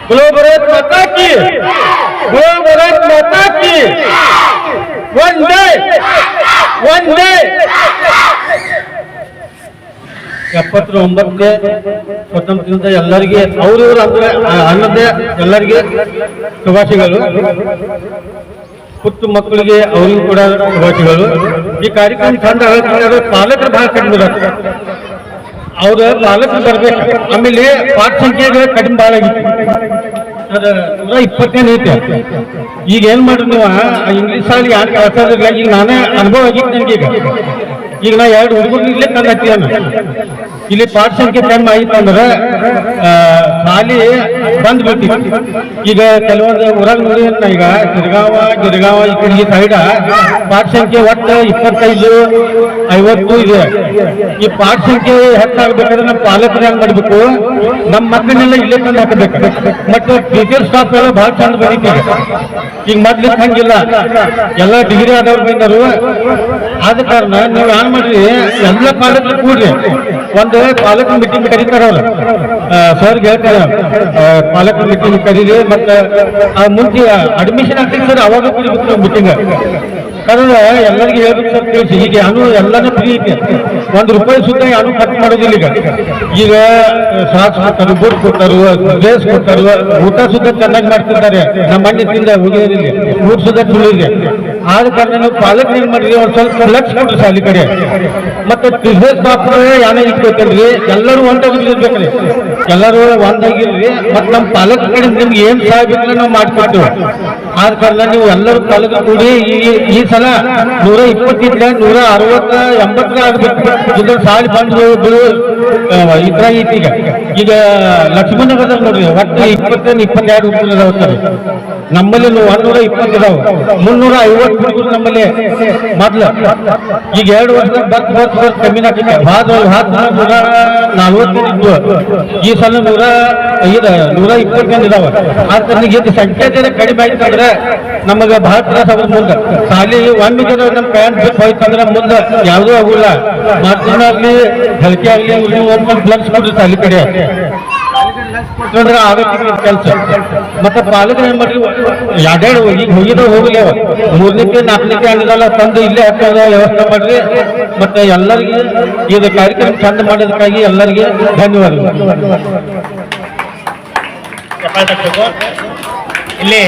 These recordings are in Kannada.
बोलो भारत माता की, बोलो भारत माता की। वंदे वंदे। 79ನೇ ಸ್ವತಂತ್ರ ದಿನದ ಎಲ್ಲರಿಗೆ ಅವ್ರವ್ರ ಅಂದ್ರೆ ಅನ್ನದೇ ಎಲ್ಲರಿಗೆ ಶುಭಾಶಯಗಳು. ಪುಟ್ಟ ಮಕ್ಕಳಿಗೆ ಅವರಿಗೂ ಕೂಡ ಶುಭಾಶಯಗಳು. ಈ ಕಾರ್ಯಕ್ರಮ ಚಂದ ಪಾಲಕರು ಬಹಳ ಕಡಿಮೆ ಇರುತ್ತೆ. ಅವ್ರ ಪಾಲಕರು ಬರ್ಬೇಕು. ಆಮೇಲೆ ಪಾಠ ಸಂಖ್ಯೆಗಳು ಕಡಿಮೆ ಭಾಳ ಆಗಿತ್ತು. 120 ಐತೆ. ಈಗ ಏನ್ ಮಾಡ್ರಿ ನೀವು ಇಂಗ್ಲೀಷ್ ಶಾಲೆ ಯಾರು ಕಳ್ಸೋದಿಲ್ಲ. ಈಗ ನಾನೇ ಅನುಭವ ಆಗಿತ್ತು ನನಗೆ. ಈಗ ನಾ 2 ಹುಡುಗರು ಇಲ್ಲೇ ತಂದು ಹಚ್ಚಿದಾನ. ಇಲ್ಲಿ ಪಾಠ ಸಂಖ್ಯೆ ಕಡಿಮೆ ಆಯ್ತು ಅಂದ್ರೆ ಶಾಲೆ ಬಂದ್ ಬಿಟ್ಟಿತ್ತು. ಈಗ ಕೆಲವೊಂದು ಊರಾಗ ನೋಡಿ ಈಗ ಗಿರಗಾವ ಈ ಕಡೆಗೆ ಸೈಡ ಪಾಠ ಸಂಖ್ಯೆ ಒಟ್ಟು 25, 50 ಇದೆ. ಈ ಪಾಠ ಸಂಖ್ಯೆ ಹೆಚ್ಚಾಗಬೇಕಾದ್ರೆ ನಮ್ಮ ಪಾಲಕರು ಹೆಂಗ್ ಮಾಡ್ಬೇಕು, ನಮ್ಮ ಮಕ್ಕಳನ್ನೆಲ್ಲ ಇಲ್ಲೇ ತಂದು ಹಾಕಬೇಕು. ಮತ್ತೆ ಟೀಚರ್ ಸ್ಟಾಫ್ ಎಲ್ಲ ಬಹಳ ಚಂದ ಬರೀತಾರೆ. ಈಗ ಮೊದ್ಲಿಕ್ಕೆ ಹಂಗಿಲ್ಲ, ಎಲ್ಲ ಡಿಗ್ರಿ ಆದವ್ರು ಬಂದರು. ಆದ ಕಾರಣ ನೀವು ಏನ್ ಮಾಡ್ರಿ, ಎಲ್ಲ ಪಾಲಕರು ಕೂಡ್ರಿ ಒಂದು ಪಾಲಕರ ಮೀಟಿಂಗ್ ಕರೀತಾರ. ಅವ್ರು ಸರ್ಗೆ ಹೇಳ್ತಾರೆ ಪಾಲಕರ ಮೀಟಿಂಗ್ ಕರೀರಿ. ಮತ್ತೆ ಮುಂಚೆ ಅಡ್ಮಿಷನ್ ಆಗ್ತದೆ ಸರ್, ಅವಾಗ ಕರಿಬೇಕು ಮೀಟಿಂಗ್. ಕಾರಣ ಎಲ್ಲರಿಗೆ ಹೇಳ್ಬೇಕು ಸರ್ ತಿಳಿಸಿ. ಈಗ ಯಾನು ಎಲ್ಲಾನು ಫ್ರೀ ಐತೆ, ₹1 ಸುತ್ತ ಯಾನು ಖರ್ಚು ಮಾಡೋದಿಲ್ಲ. ಈಗ ಸಾಕ್ಸ್ ಕೊಡ್ತಾರೆ, ಬೂಟ್ ಕೊಡ್ತಾರು, ಡ್ರೆಸ್ ಕೊಡ್ತಾರು, ಊಟ ಸುತ್ತ ಚೆನ್ನಾಗಿ ಮಾಡ್ತಿದ್ದಾರೆ. ನಮ್ಮ ಮನೆ ತಿಂದ ಹೋಗಿರೋದಿಲ್ಲ, ಊಟ ಸುತ್ತ ತುಳಿದೆ. ಆದ ಕಾರಣ ನೀವು ಪಾಲಕರು ಏನ್ ಮಾಡಿರಿ, ಒಂದ್ ಸ್ವಲ್ಪ ಲಕ್ಷ ಕೊಡ್ರಿ ಶಾಲೆ ಕಡೆ. ಮತ್ತೆ ಬಿಸ್ನೆಸ್ ಡಾಕ್ಟರ್ ಯಾನೇ ಇಟ್ಕೋತಲ್ರಿ, ಎಲ್ಲರೂ ಒಂದಾಗಿರ್ಬೇಕ್ರಿ. ಎಲ್ಲರೂ ಒಂದಾಗಿರ್ರಿ. ಮತ್ತೆ ನಮ್ಮ ಪಾಲಕರ ಕಡೆ ನಿಮ್ಗೆ ಏನ್ ಸಹಾಯ ಬೇಕಲ್ಲ ನಾವು ಮಾಡ್ಕೊಟ್ಟು. ಆದ ಕಾರಣ ನೀವು ಎಲ್ಲರೂ ಪಾಲಕರು ಕೂಡಿ ಈ ಸಲ 120 ಇಲ್ಲ 160, 80 ಆಗ್ಬೇಕು. ಇದ್ರ ಸಾಲಿ ಬಂದು ಈ ತರ ಐತಿ. ಈಗ ಲಕ್ಷ್ಮೀನಗರದಾಗ ನೋಡ್ರಿ ಒಟ್ಟು 20, 22 ಹುಡುಗರು ಇದಾವೆ. ನಮ್ಮಲ್ಲಿ 120 ಇದಾವೆ. 350 ಹುಡುಗರು ನಮ್ಮಲ್ಲಿ ಮೊದ್ಲು. ಈಗ 2 ವರ್ಷದಾಗ ಬರ್ತ ಕಮ್ಮಿನ ಆಗಿದೆ. 140 ಇದ್ವು. ಈ ಸಲ 120 ಇದಾವೆ. ಆದ ಕಾರಣ ಈಗ ಸಂಖ್ಯೆ ಕಡಿಮೆ ಆಯ್ತು ಅಂದ್ರೆ ನಮಗೆ ಬಹಳ ತ್ರಾಸ ಆಗೋದು. ಮುಂದೆ ಶಾಲೆ ಒಮ್ಮೆ ಜನ ನಮ್ಮ ಪ್ಯಾಂಟ್ ಬಿಟ್ಟು ಹೋಯ್ತಂದ್ರೆ ಮುಂದೆ ಯಾವುದೂ ಆಗುಲ್ಲ. ಮಾಧ್ಯಮ ಆಗ್ಲಿ ಹೆಲ್ಕೆ ಆಗ್ಲಿ ಒಂದು ಲಕ್ಷ ಕೊಡ್ರಿ ಶಾಲೆ ಕಡೆ ಆಗಕ್ಕೆ ಕೆಲಸ. ಮತ್ತೆ ಪಾಲಕರು ಏನ್ ಮಾಡ್ರಿ, 2 ಈಗ ಹೋಗಿದ್ರೆ ಹೋಗ್ಲಿ, 3ನೇ 4ನೇ ಅನ್ನೋದಲ್ಲ ತಂದು ಇಲ್ಲೇ ಹಾಕೋದ ವ್ಯವಸ್ಥೆ ಮಾಡ್ರಿ. ಮತ್ತೆ ಎಲ್ಲರಿಗೆ ಇದು ಕಾರ್ಯಕ್ರಮ ಚಂದ ಮಾಡೋದಕ್ಕಾಗಿ ಎಲ್ಲರಿಗೆ ಧನ್ಯವಾದಗಳು. ಇಲ್ಲಿ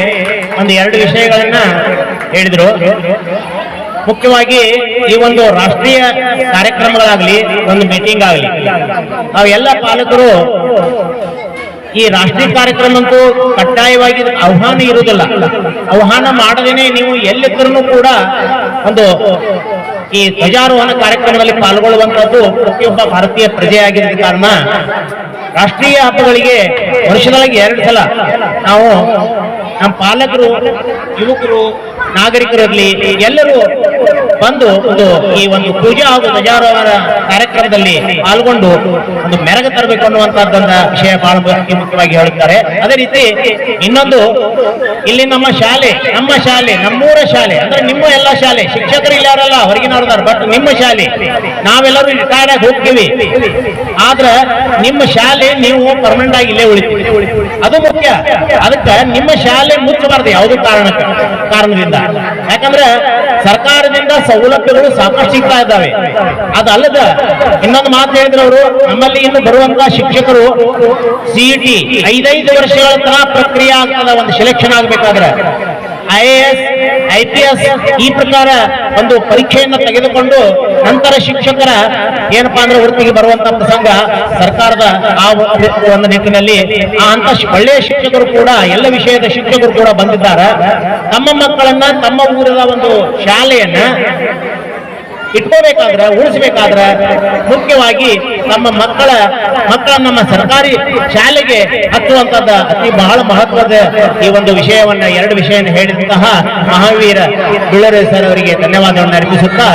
ಒಂದು 2 ವಿಷಯಗಳನ್ನ ಹೇಳಿದ್ರು. ಮುಖ್ಯವಾಗಿ ಈ ಒಂದು ರಾಷ್ಟ್ರೀಯ ಕಾರ್ಯಕ್ರಮಗಳಾಗ್ಲಿ, ಒಂದು ಮೀಟಿಂಗ್ ಆಗಲಿ, ನಾವೆಲ್ಲ ಪಾಲಕರು ಈ ರಾಷ್ಟ್ರೀಯ ಕಾರ್ಯಕ್ರಮ ಅಂತೂ ಕಡ್ಡಾಯವಾಗಿ ಆಹ್ವಾನ ಇರುವುದಿಲ್ಲ. ಆಹ್ವಾನ ಮಾಡದೇನೆ ನೀವು ಎಲ್ಲಿದ್ದರೂ ಕೂಡ ಒಂದು ಈ ಧ್ವಜಾರೋಹಣ ಕಾರ್ಯಕ್ರಮದಲ್ಲಿ ಪಾಲ್ಗೊಳ್ಳುವಂತದ್ದು ಪ್ರತಿಯೊಬ್ಬ ಭಾರತೀಯ ಪ್ರಜೆಯಾಗಿದ್ದ ಕಾರಣ ರಾಷ್ಟ್ರೀಯ ಹಬ್ಬಗಳಿಗೆ ವರ್ಷದೊಳಗೆ 2 ಸಲ ನಾವು ನಮ್ಮ ಪಾಲಕರು, ಯುವಕರು, ನಾಗರಿಕರಲ್ಲಿ ಎಲ್ಲರೂ ಬಂದು ಈ ಒಂದು ಪೂಜಾ ಹಾಗೂ ಧ್ವಜಾರೋಹಣ ಕಾರ್ಯಕ್ರಮದಲ್ಲಿ ಪಾಲ್ಗೊಂಡು ಒಂದು ಮೆರಗು ತರಬೇಕು ಅನ್ನುವಂತಹದ್ದನ್ನ ವಿಷಯ ಬಹಳ ಮುಖ್ಯವಾಗಿ ಹೇಳುತ್ತಾರೆ. ಅದೇ ರೀತಿ ಇನ್ನೊಂದು, ಇಲ್ಲಿ ನಮ್ಮ ಶಾಲೆ, ನಮ್ಮೂರ ಶಾಲೆ ಅಂದ್ರೆ ನಿಮ್ಮ ಎಲ್ಲ ಶಾಲೆ, ಶಿಕ್ಷಕರು ಇಲ್ಲಾರಲ್ಲ ಹೊರಗಿನವ್ರದಾರ, ಬಟ್ ನಿಮ್ಮ ಶಾಲೆ ನಾವೆಲ್ಲರೂ ರಿಟೈರ್ಡ್ ಆಗಿ ಹೋಗ್ತೀವಿ. ಆದ್ರ ನಿಮ್ಮ ಶಾಲೆ ನೀವು ಪರ್ಮನೆಂಟ್ ಆಗಿ ಇಲ್ಲೇ ಉಳಿತೀವಿ, ಅದು ಮುಖ್ಯ. ಅದಕ್ಕೆ ನಿಮ್ಮ ಶಾಲೆ ಮುಚ್ಚಬಾರ್ದು ಯಾವುದೇ ಕಾರಣದಿಂದ. ಯಾಕಂದ್ರೆ ಸರ್ಕಾರದಿಂದ ಸೌಲಭ್ಯಗಳು ಸಾಕಷ್ಟು ಸಿಗ್ತಾ ಇದ್ದಾವೆ. ಅದಲ್ಲದ ಇನ್ನೊಂದು ಮಾತು ಹೇಳಿದ್ರು ಅವರು, ನಮ್ಮಲ್ಲಿ ಇನ್ನು ಬರುವಂತಹ ಶಿಕ್ಷಕರು CET 5 ವರ್ಷಗಳ ತರ ಪ್ರಕ್ರಿಯೆ ಆಗ್ತದ. ಒಂದು ಸೆಲೆಕ್ಷನ್ ಆಗ್ಬೇಕಾದ್ರೆ IAS, IPS ಈ ಪ್ರಕಾರ ಒಂದು ಪರೀಕ್ಷೆಯನ್ನು ತೆಗೆದುಕೊಂಡು ನಂತರ ಶಿಕ್ಷಕರ ಏನಪ್ಪಾ ಅಂದ್ರೆ ವೃತ್ತಿಗೆ ಬರುವಂತ ಪ್ರಸಂಗ ಸರ್ಕಾರದ ಆ ಒಂದು ನಿಟ್ಟಿನಲ್ಲಿ ಅಂತ ಒಳ್ಳೆಯ ಶಿಕ್ಷಕರು ಕೂಡ, ಎಲ್ಲ ವಿಷಯದ ಶಿಕ್ಷಕರು ಕೂಡ ಬಂದಿದ್ದಾರೆ. ತಮ್ಮ ಮಕ್ಕಳನ್ನ ತಮ್ಮ ಊರಿನ ಒಂದು ಶಾಲೆಯನ್ನ ಇಟ್ಕೋಬೇಕಾದ್ರೆ, ಉಳಿಸಬೇಕಾದ್ರೆ ಮುಖ್ಯವಾಗಿ ನಮ್ಮ ಮಕ್ಕಳ ನಮ್ಮ ಸರ್ಕಾರಿ ಶಾಲೆಗೆ ಹಚ್ಚುವಂತದ್ದು ಅತಿ ಬಹಳ ಮಹತ್ವದ ಈ ಒಂದು ವಿಷಯವನ್ನ 2 ವಿಷಯವನ್ನು ಹೇಳಿದಂತಹ ಮಹಾವೀರ ಬೀಳರೆ ಸರ್ ಅವರಿಗೆ ಧನ್ಯವಾದವನ್ನು ಅರ್ಪಿಸುತ್ತಾ